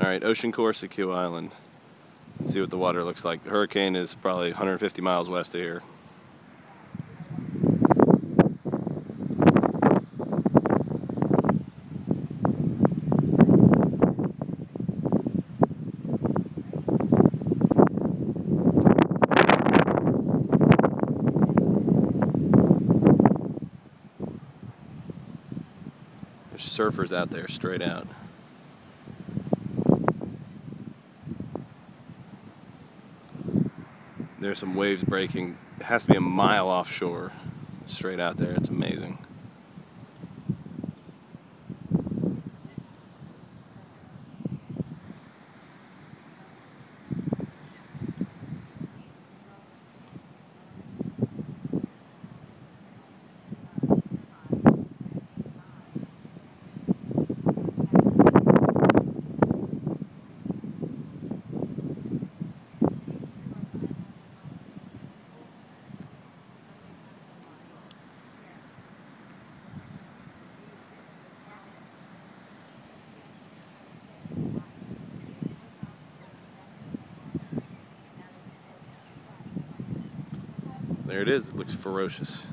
Alright, Ocean Course at Q Island. Let's see what the water looks like. The hurricane is probably 150 miles west of here. There's surfers out there straight out. There's some waves breaking. It has to be a mile offshore, straight out there. It's amazing. There it is. It looks ferocious.